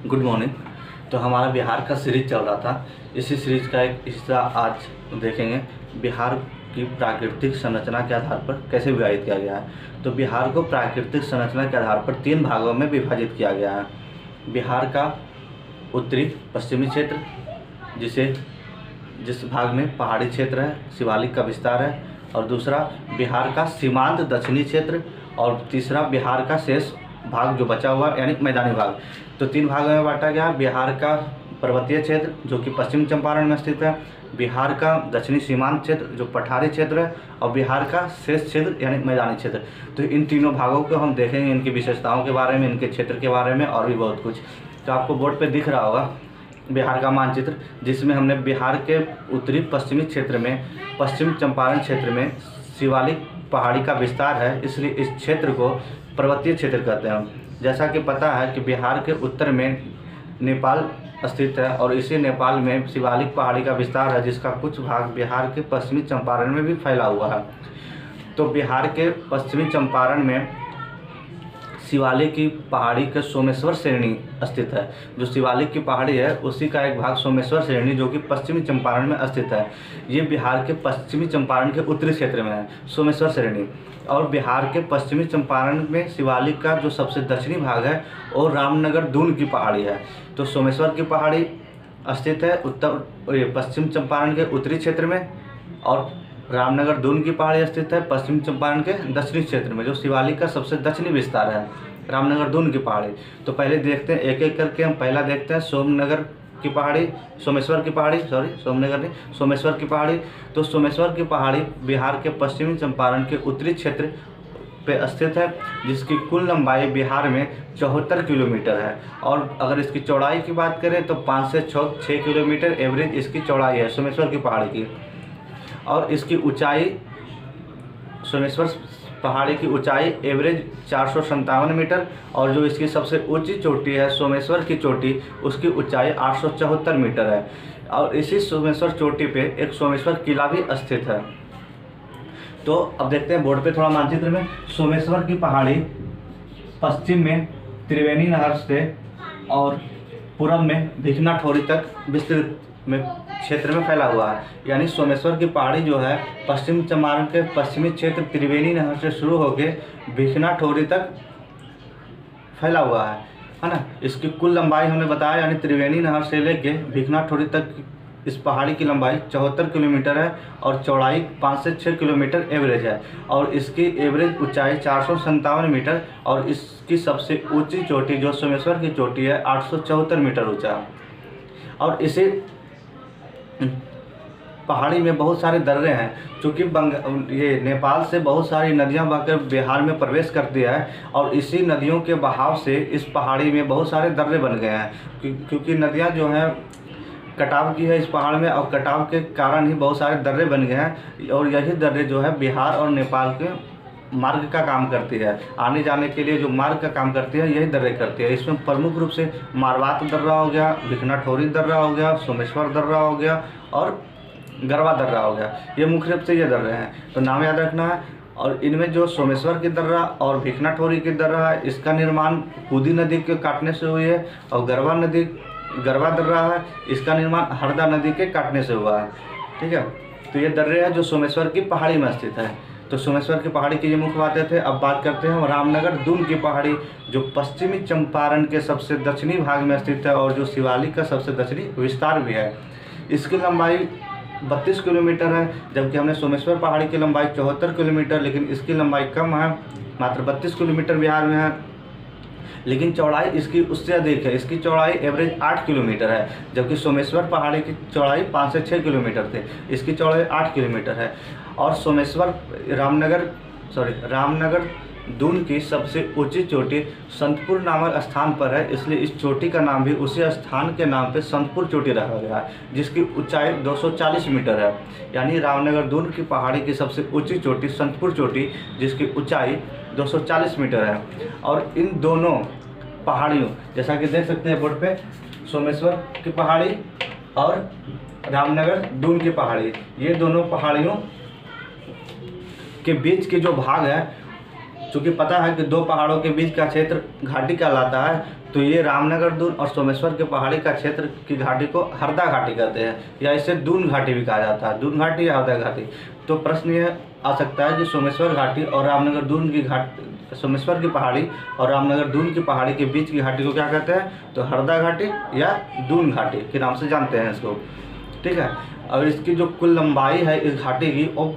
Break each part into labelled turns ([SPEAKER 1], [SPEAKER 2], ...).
[SPEAKER 1] Good morning. तो हमारा बिहार का सीरीज चल रहा था। इसी सीरीज का एक हिस्सा आज देखेंगे, बिहार की प्राकृतिक संरचना के आधार पर कैसे विभाजित किया गया है। तो बिहार को प्राकृतिक संरचना के आधार पर 3 भागों में विभाजित किया गया है। बिहार का उत्तरी पश्चिमी क्षेत्र, जिस भाग में पहाड़ी क्षेत्र है, शिवालिक का विस्तार है, और दूसरा बिहार का सीमांत दक्षिणी क्षेत्र, और तीसरा बिहार का शेष भाग जो बचा हुआ यानी मैदानी भाग। तो 3 भागों में बांटा गया। बिहार का पर्वतीय क्षेत्र जो कि पश्चिम चंपारण में स्थित है, बिहार का दक्षिणी सीमांत क्षेत्र जो पठारी क्षेत्र है, और बिहार का शेष क्षेत्र यानी मैदानी क्षेत्र। तो इन तीनों भागों को हम देखेंगे, इनकी विशेषताओं के बारे में, इनके क्षेत्र के बारे में और भी बहुत कुछ। तो आपको बोर्ड पे दिख रहा होगा बिहार का मानचित्र, जिसमें हमने बिहार के उत्तरी पश्चिमी क्षेत्र में, पश्चिम चंपारण क्षेत्र में शिवालिक पहाड़ी का विस्तार है, इसलिए इस क्षेत्र को पर्वतीय क्षेत्र कहते हैं। जैसा कि पता है कि बिहार के उत्तर में नेपाल स्थित है, और इसी नेपाल में शिवालिक पहाड़ी का विस्तार है, जिसका कुछ भाग बिहार के पश्चिमी चंपारण में भी फैला हुआ है। तो बिहार के पश्चिमी चंपारण में शिवालिक की पहाड़ी के सोमेश्वर श्रेणी स्थित है। जो शिवालिक की पहाड़ी है उसी का एक भाग सोमेश्वर श्रेणी जो कि पश्चिमी चंपारण में स्थित है। ये बिहार के पश्चिमी चंपारण के उत्तरी क्षेत्र में है सोमेश्वर श्रेणी। और बिहार के पश्चिमी चंपारण में शिवालिक का जो सबसे दक्षिणी भाग है और रामनगर दून की पहाड़ी है। तो सोमेश्वर की पहाड़ी स्थित है पश्चिम चंपारण के उत्तरी क्षेत्र में, और रामनगर दून की पहाड़ी स्थित है पश्चिम चंपारण के दक्षिणी क्षेत्र में, जो शिवालिक का सबसे दक्षिणी विस्तार है, रामनगर दून की पहाड़ी। तो पहले देखते हैं एक एक करके। हम पहला देखते हैं सोमनगर की पहाड़ी, सोमेश्वर की पहाड़ी, सोमनगर नहीं, सोमेश्वर की पहाड़ी। तो सोमेश्वर की पहाड़ी बिहार के पश्चिमी चंपारण के उत्तरी क्षेत्र पे स्थित है, जिसकी कुल लंबाई बिहार में 74 किलोमीटर है। और अगर इसकी चौड़ाई की बात करें तो 5 से 6 किलोमीटर एवरेज इसकी चौड़ाई है सोमेश्वर की पहाड़ी की। और इसकी ऊंचाई, सोमेश्वर पहाड़ी की ऊंचाई एवरेज 457 मीटर, और जो इसकी सबसे ऊंची चोटी है सोमेश्वर की चोटी, उसकी ऊंचाई 874 मीटर है। और इसी सोमेश्वर चोटी पे एक सोमेश्वर किला भी स्थित है। तो अब देखते हैं बोर्ड पे थोड़ा मानचित्र में। सोमेश्वर की पहाड़ी पश्चिम में त्रिवेणी नहर से और पूरब में भिखनाठोरी तक विस्तृत में क्षेत्र में फैला हुआ है। यानी सोमेश्वर की पहाड़ी जो है पश्चिम चंपारण के पश्चिमी क्षेत्र त्रिवेणी नहर से शुरू होकर भिखनाठोरी तक फैला हुआ है ना। इसकी कुल लंबाई हमने बताया, यानी त्रिवेणी नहर से लेके भिखनाठोरी तक इस पहाड़ी की लंबाई 74 किलोमीटर है, और चौड़ाई 5 से 6 किलोमीटर एवरेज है। और इसकी एवरेज ऊंचाई 457 मीटर, और इसकी सबसे ऊंची चोटी जो सोमेश्वर की चोटी है 874 मीटर ऊंचा। और इसी पहाड़ी में बहुत सारे दर्रे हैं, चूँकि ये नेपाल से बहुत सारी नदियां बहकर बिहार में प्रवेश करती है, और इसी नदियों के बहाव से इस पहाड़ी में बहुत सारे दर्रे बन गए हैं। क्योंकि नदियां जो हैं कटाव की है इस पहाड़ में, और कटाव के कारण ही बहुत सारे दर्रे बन गए हैं। और यही दर्रे जो है बिहार और नेपाल के मार्ग का काम करती है, आने जाने के लिए जो मार्ग का काम करती है यही दर्रे करती है। इसमें प्रमुख रूप से मारवात दर्रा हो गया, भिखनाठोरी दर्रा हो गया, सोमेश्वर दर्रा हो गया, और गरवा दर्रा हो गया। ये मुख्य रूप से ये दर्रे हैं, तो नाम याद रखना है। और इनमें जो सोमेश्वर की दर्रा और भिखनाठोरी की दर्रा है, इसका निर्माण कूदी नदी के काटने से हुई है, और गरवा दर्रा है, इसका निर्माण हरदा नदी के काटने से हुआ है। ठीक है, तो ये दर्रे हैं जो सोमेश्वर की पहाड़ी में स्थित है। तो सोमेश्वर की पहाड़ी की ये मुख्य बातें थे। अब बात करते हैं रामनगर दून की पहाड़ी, जो पश्चिमी चंपारण के सबसे दक्षिणी भाग में स्थित है, और जो शिवालिक का सबसे दक्षिणी विस्तार भी है। इसकी लंबाई 32 किलोमीटर है, जबकि हमने सोमेश्वर पहाड़ी की लंबाई 74 किलोमीटर, लेकिन इसकी लंबाई कम है, मात्र 32 किलोमीटर बिहार में है। लेकिन चौड़ाई इसकी उससे अधिक है, इसकी चौड़ाई एवरेज 8 किलोमीटर है, जबकि सोमेश्वर पहाड़ी की चौड़ाई 5 से 6 किलोमीटर थे, इसकी चौड़ाई 8 किलोमीटर है। और सोमेश्वर रामनगर दून की सबसे ऊंची चोटी संतपुर नामक स्थान पर है, इसलिए इस चोटी का नाम भी उसी स्थान के नाम पे संतपुर चोटी रखा गया है, जिसकी ऊंचाई 240 मीटर है। यानी रामनगर दून की पहाड़ी की सबसे ऊंची चोटी संतपुर चोटी, जिसकी ऊंचाई 240 मीटर है। और इन दोनों पहाड़ियों, जैसा कि देख सकते हैं बोर्ड पे, सोमेश्वर की पहाड़ी और रामनगर दून की पहाड़ी, ये दोनों पहाड़ियों के बीच के जो भाग है चूँकि पता है कि दो पहाड़ों के बीच का क्षेत्र घाटी कहलाता है, तो ये रामनगर दून और सोमेश्वर के पहाड़ी का क्षेत्र की घाटी को हरदा घाटी कहते हैं, या इसे दून घाटी भी कहा जाता है, दून घाटी या हरदा घाटी। तो प्रश्न ये आ सकता है कि सोमेश्वर घाटी और रामनगर दून की सोमेश्वर की पहाड़ी और रामनगर दून की पहाड़ी के बीच की घाटी को क्या कहते हैं, तो हरदा घाटी या दून घाटी के नाम से जानते हैं इसको, ठीक है। और इसकी जो कुल लंबाई है इस घाटी की वो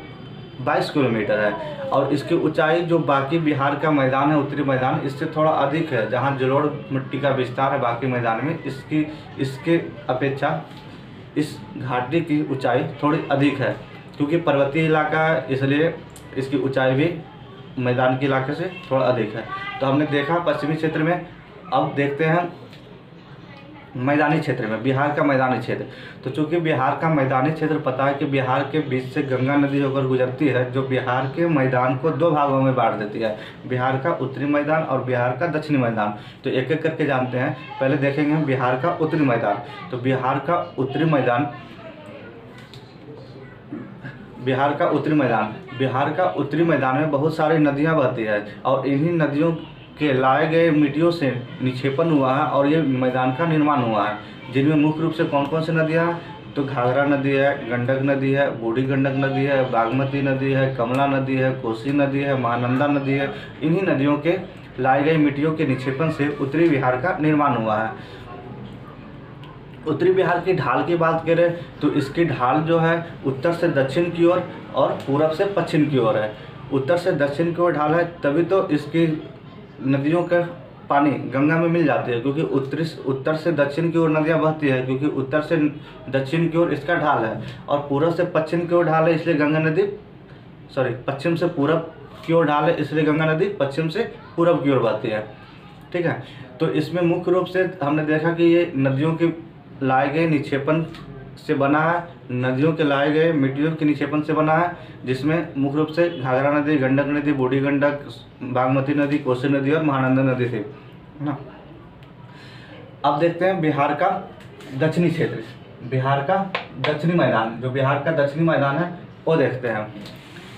[SPEAKER 1] 22 किलोमीटर है, और इसकी ऊंचाई जो बाकी बिहार का मैदान है, उत्तरी मैदान, इससे थोड़ा अधिक है। जहां जलोढ़ मिट्टी का विस्तार है बाकी मैदान में, इसके अपेक्षा इस घाटी की ऊंचाई थोड़ी अधिक है, क्योंकि पर्वतीय इलाका है इसलिए इसकी ऊंचाई भी मैदान के इलाके से थोड़ा अधिक है। तो हमने देखा पश्चिमी क्षेत्र में, अब देखते हैं मैदानी क्षेत्र में, बिहार का मैदानी क्षेत्र। तो चूँकि बिहार का मैदानी क्षेत्र पता है कि बिहार के बीच से गंगा नदी होकर गुजरती है, जो बिहार के मैदान को दो भागों में बांट देती है, बिहार का उत्तरी मैदान और बिहार का दक्षिणी मैदान। तो एक एक करके जानते हैं। पहले देखेंगे हम बिहार का उत्तरी मैदान। तो बिहार का उत्तरी मैदान में बहुत सारी नदियाँ बहती है, और इन्हीं नदियों के लाए गए मिट्टियों से निक्षेपण हुआ है और ये मैदान का निर्माण हुआ है, जिनमें मुख्य रूप से कौन कौन सी नदियाँ हैं, तो घाघरा नदी है, गंडक नदी है, बूढ़ी गंडक नदी है, बागमती नदी है, कमला नदी है, कोसी नदी है, महानंदा नदी है। इन्हीं नदियों के लाए गए मिट्टियों के निक्षेपण से उत्तरी बिहार का निर्माण हुआ है। उत्तरी बिहार की ढाल की बात करें तो इसकी ढाल जो है उत्तर से दक्षिण की ओर और पूरब से पश्चिम की ओर है। उत्तर से दक्षिण की ओर ढाल है, तभी तो इसकी नदियों का पानी गंगा में मिल जाती है, क्योंकि उत्तर से दक्षिण की ओर नदियाँ बहती है, क्योंकि उत्तर से दक्षिण की ओर इसका ढाल है, और पूरब से पश्चिम की ओर ढाल है, इसलिए गंगा नदी पश्चिम से पूरब की ओर ढाल है, इसलिए गंगा नदी पश्चिम से पूरब की ओर बहती है, ठीक है। तो इसमें मुख्य रूप से हमने देखा कि ये नदियों के लाए गए निक्षेपण से बना है, नदियों के लाए गए मिट्टियों के निक्षेपण से बना है, जिसमें मुख्य रूप से घाघरा नदी, गंडक नदी, बूढ़ी गंडक, बागमती नदी, कोसी नदी और महानंदा नदी थी, है ना। अब देखते हैं बिहार का दक्षिणी क्षेत्र, बिहार का दक्षिणी मैदान। जो बिहार का दक्षिणी मैदान है वो देखते हैं।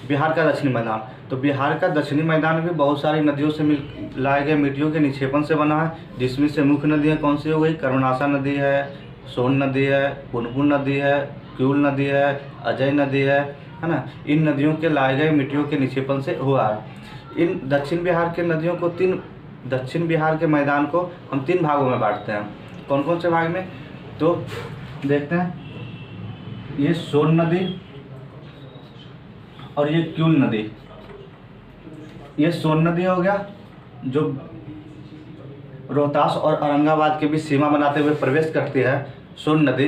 [SPEAKER 1] बिहार का दक्षिणी मैदान, तो बिहार का दक्षिणी मैदान भी बहुत सारी नदियों से लाए गए मिट्टियों के निक्षेपण से बना है, जिसमें से मुख्य नदियाँ कौन सी हो गई, कर्मनाशा नदी है, सोन नदी है, पुनपुन नदी है, क्यूल नदी है, अजय नदी है ना। इन नदियों के लाए गए मिट्टियों के निक्षेपण से हुआ है। इन दक्षिण बिहार के नदियों को दक्षिण बिहार के मैदान को हम 3 भागों में बांटते हैं। कौन कौन से भाग में, तो देखते हैं। ये सोन नदी और ये क्यूल नदी। ये सोन नदी हो गया जो रोहतास और औरंगाबाद के बीच सीमा बनाते हुए प्रवेश करती है, सोन नदी।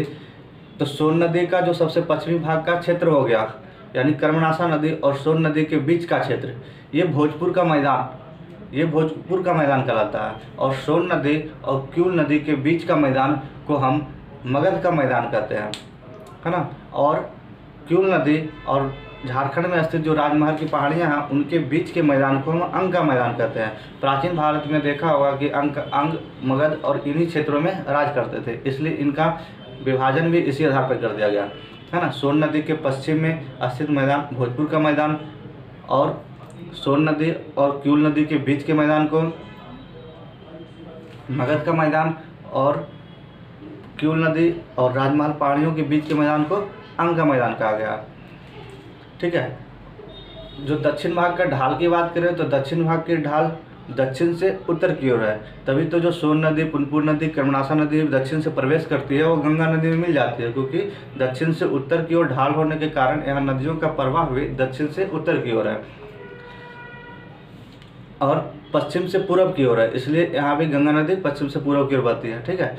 [SPEAKER 1] तो सोन नदी का जो सबसे पश्चिमी भाग का क्षेत्र हो गया, यानी कर्मनाशा नदी और सोन नदी के बीच का क्षेत्र, ये भोजपुर का मैदान कहलाता है। और सोन नदी और क्यूल नदी के बीच का मैदान को हम मगध का मैदान कहते हैं, है ना। और क्यूल नदी और झारखंड में स्थित जो राजमहल की पहाड़ियां हैं उनके बीच के मैदान को हम अंग का मैदान कहते हैं। प्राचीन भारत में देखा होगा कि अंग मगध और इन्हीं क्षेत्रों में राज करते थे, इसलिए इनका विभाजन भी इसी आधार पर कर दिया गया, है ना। सोन नदी के पश्चिम में स्थित मैदान भोजपुर का मैदान, और सोन नदी और क्यूल नदी के बीच के मैदान को मगध का मैदान, और क्यूल नदी और राजमहल पहाड़ियों के बीच के मैदान को अंग का मैदान कहा गया, ठीक है। जो दक्षिण भाग का ढाल की बात करें तो दक्षिण भाग की ढाल दक्षिण से उत्तर की ओर है, तभी तो जो सोन नदी, पुनपुन नदी, कर्मनाशा नदी दक्षिण से प्रवेश करती है वो गंगा नदी में मिल जाती है, क्योंकि दक्षिण से उत्तर की ओर ढाल होने के कारण यहाँ नदियों का प्रवाह भी दक्षिण से उत्तर की ओर है और पश्चिम से पूरब की ओर है, इसलिए यहाँ भी गंगा नदी पश्चिम से पूरब की ओर बहती है, ठीक है।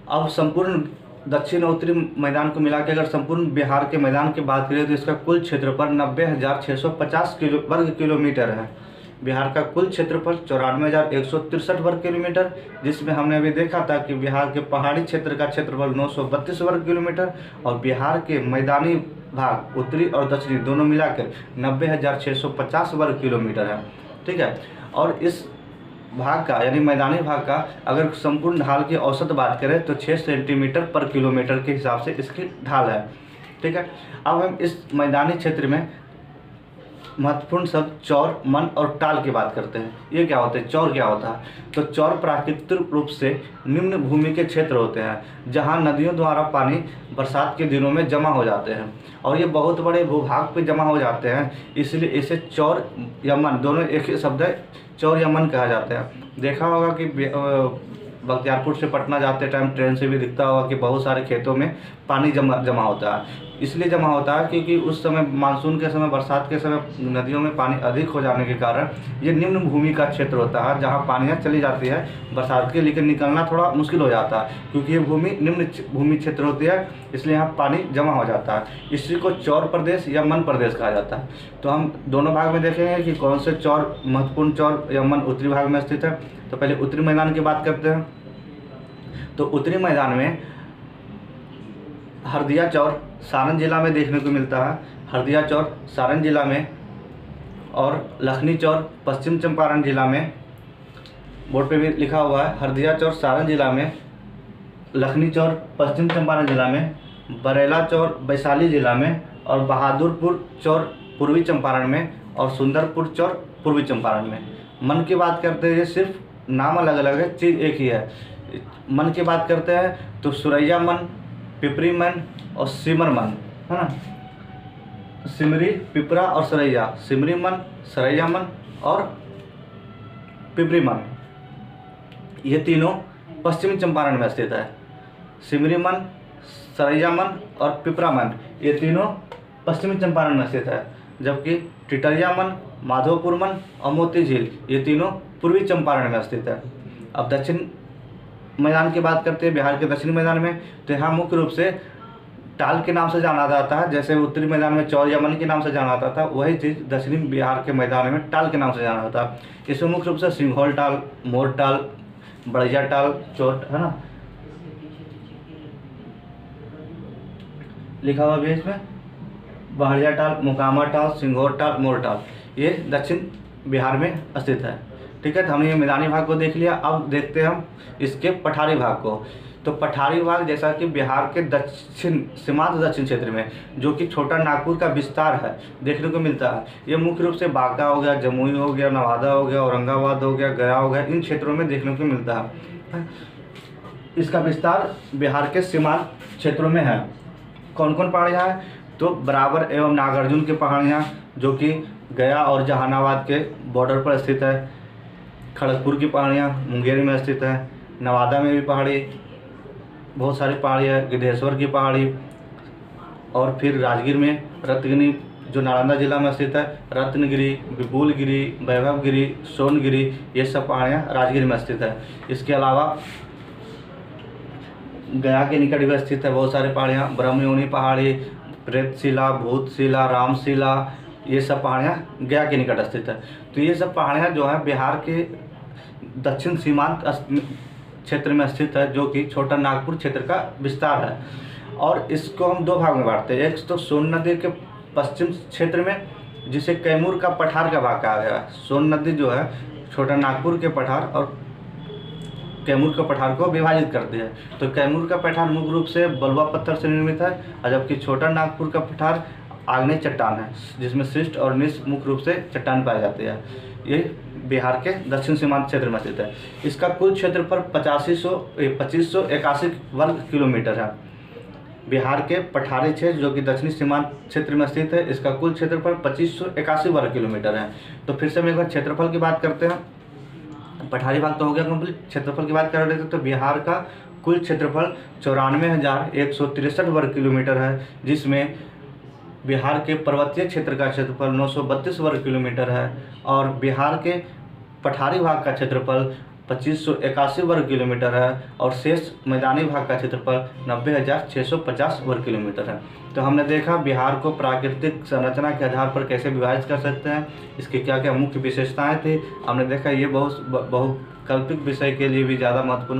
[SPEAKER 1] अब संपूर्ण दक्षिण और उत्तरी मैदान को मिला के अगर संपूर्ण बिहार के मैदान की बात करें तो इसका कुल क्षेत्रफल 90,650 वर्ग किलोमीटर है। बिहार का कुल क्षेत्रफल 94,163 वर्ग किलोमीटर, जिसमें हमने अभी देखा था कि बिहार के पहाड़ी क्षेत्र का क्षेत्रफल 932 वर्ग किलोमीटर और बिहार के मैदानी भाग उत्तरी और दक्षिणी दोनों मिलाकर 90,650 वर्ग किलोमीटर है, ठीक है। और इस भाग का यानी मैदानी भाग का अगर संपूर्ण ढाल की औसत बात करें तो 6 सेंटीमीटर पर किलोमीटर के हिसाब से इसकी ढाल है, ठीक है। अब हम इस मैदानी क्षेत्र में महत्वपूर्ण शब्द चौर, मन और टाल की बात करते हैं। ये क्या होते हैं? चौर क्या होता है? तो चौर प्राकृतिक रूप से निम्न भूमि के क्षेत्र होते हैं जहां नदियों द्वारा पानी बरसात के दिनों में जमा हो जाते हैं और ये बहुत बड़े भूभाग पे जमा हो जाते हैं, इसलिए इसे चौर या मन दोनों एक ही शब्द है, चौर या मन कहा जाता है। देखा होगा कि बख्तियारपुर से पटना जाते टाइम ट्रेन से भी दिखता होगा कि बहुत सारे खेतों में पानी जमा होता है। इसलिए जमा होता है क्योंकि उस समय मानसून के समय, बरसात के समय नदियों में पानी अधिक हो जाने के कारण ये निम्न भूमि का क्षेत्र होता है जहाँ पानियाँ चली जाती है बरसात के, लेकिन निकलना थोड़ा मुश्किल हो जाता है क्योंकि ये भूमि निम्न भूमि क्षेत्र होती है, इसलिए यहाँ पानी जमा हो जाता है। इसी को चौर प्रदेश या मन प्रदेश कहा जाता है। तो हम दोनों भाग में देखेंगे कि कौन से चौर, महत्वपूर्ण चौर या मन उत्तरी भाग में स्थित है। तो पहले उत्तरी मैदान की बात करते हैं। तो उत्तरी मैदान में हरदिया चौर सारण जिला में देखने को मिलता है, हरदिया चौर सारण जिला में, और लखनी चौर पश्चिम चंपारण जिला में। बोर्ड पे भी लिखा हुआ है हरदिया चौर सारण जिला में, लखनी चौर पश्चिम चंपारण जिला में, बरेला चौर वैशाली जिला में, और बहादुरपुर चौर पूर्वी चंपारण में, और सुंदरपुर चौर पूर्वी चंपारण में। मन की बात करते हैं, सिर्फ नाम अलग अलग है, चीज़ एक ही है। मन की बात करते हैं तो सुरैया मन, पिपरी मन और सिमर मन, है ना। सिमरी, पिपरा और सरैया, सिमरी मन, सरैया मन और पिपरी मन, ये तीनों पश्चिमी चंपारण में स्थित है। सिमरी मन, सरैया मन और पिपरा मन, ये तीनों पश्चिमी चंपारण में स्थित है, जबकि टिटरिया मन, माधोपुर मन और मोती झील, ये तीनों पूर्वी चंपारण में स्थित है। अब दक्षिण मैदान की बात करते हैं, बिहार के दक्षिणी मैदान में, तो यहाँ मुख्य रूप से टाल के नाम से जाना जाता है। जैसे उत्तरी मैदान में चौर या मन के नाम से जाना जाता था, वही चीज़ दक्षिणी बिहार के मैदान में टाल के नाम से जाना जाता है। इसमें मुख्य रूप से सिंघौल टाल, मोर टाल, बड़िया टाल, चोट, है ना, लिखा हुआ भी इसमें, बहड़िया टाल, मुकामा टाल, सिंघौल टाल, मोर टाल, ये दक्षिण बिहार में स्थित है। ठीक है, तो हमने ये मैदानी भाग को देख लिया। अब देखते हैं हम इसके पठारी भाग को। तो पठारी भाग जैसा कि बिहार के दक्षिण, सीमांत दक्षिण क्षेत्र में, जो कि छोटा नागपुर का विस्तार है, देखने को मिलता है। ये मुख्य रूप से बांका हो गया, जमुई हो गया, नवादा हो गया, औरंगाबाद हो गया, गया हो गया, इन क्षेत्रों में देखने को मिलता है। इसका विस्तार बिहार के सीमांत क्षेत्रों में है। कौन कौन पहाड़ियाँ हैं? तो बराबर एवं नागार्जुन की पहाड़ियाँ, जो कि गया और जहानाबाद के बॉर्डर पर स्थित है। खड़गपुर की पहाड़ियाँ मुंगेर में स्थित है। नवादा में भी पहाड़ी, बहुत सारी पहाड़ी है। गिद्धेश्वर की पहाड़ी, और फिर राजगीर में रत्नगिरी, जो नालंदा जिला में स्थित है, रत्नगिरी, विपुलगिरी, वैभवगिरी, सोनगिरी, ये सब पहाड़ियाँ राजगीर में स्थित है। इसके अलावा गया के निकट भी स्थित है बहुत सारी पहाड़ियाँ, ब्रह्मयोनी पहाड़ी, प्रेतशिला, भूतशिला, रामशिला, ये सब पहाड़ियाँ गया के निकट स्थित है। तो ये सब पहाड़ियाँ जो है बिहार के दक्षिण सीमांत क्षेत्र में स्थित है, जो कि छोटा नागपुर क्षेत्र का विस्तार है। और इसको हम दो भाग में बांटते हैं। एक तो सोन नदी के पश्चिम क्षेत्र में, जिसे कैमूर का पठार का भाग कहा गया है। सोन नदी जो है छोटा नागपुर के पठार और कैमूर का पठार को विभाजित करती है। तो कैमूर का पठार मुख्य रूप से बलुआ पत्थर से निर्मित है, और जबकि छोटा नागपुर का पठार आग्नेय चट्टान है, जिसमें शिष्ट और निष्ठ मुख्य रूप से चट्टान पाई जाती है। ये बिहार के दक्षिण सीमांत क्षेत्र में स्थित है। इसका कुल क्षेत्रफल 2581 वर्ग किलोमीटर है। बिहार के पठारी क्षेत्र, जो कि दक्षिणी सीमांत क्षेत्र में स्थित है, इसका कुल क्षेत्रफल 2581 वर्ग किलोमीटर है। तो फिर से हम एक बार क्षेत्रफल की बात करते हैं। पठारी भाग तो हो गया कंप्लीट। क्षेत्रफल की बात कर रहे थे, तो बिहार का कुल क्षेत्रफल 94,163 वर्ग किलोमीटर है, जिसमें बिहार के पर्वतीय क्षेत्र का क्षेत्रफल 932 वर्ग किलोमीटर है, और बिहार के पठारी भाग का क्षेत्रफल 2581 वर्ग किलोमीटर है, और शेष मैदानी भाग का क्षेत्रफल 90,650 वर्ग किलोमीटर है। तो हमने देखा बिहार को प्राकृतिक संरचना के आधार पर कैसे विभाजित कर सकते हैं, इसकी क्या क्या मुख्य विशेषताएं थी। हमने देखा ये बहुकल्पिक विषय के लिए भी ज़्यादा महत्वपूर्ण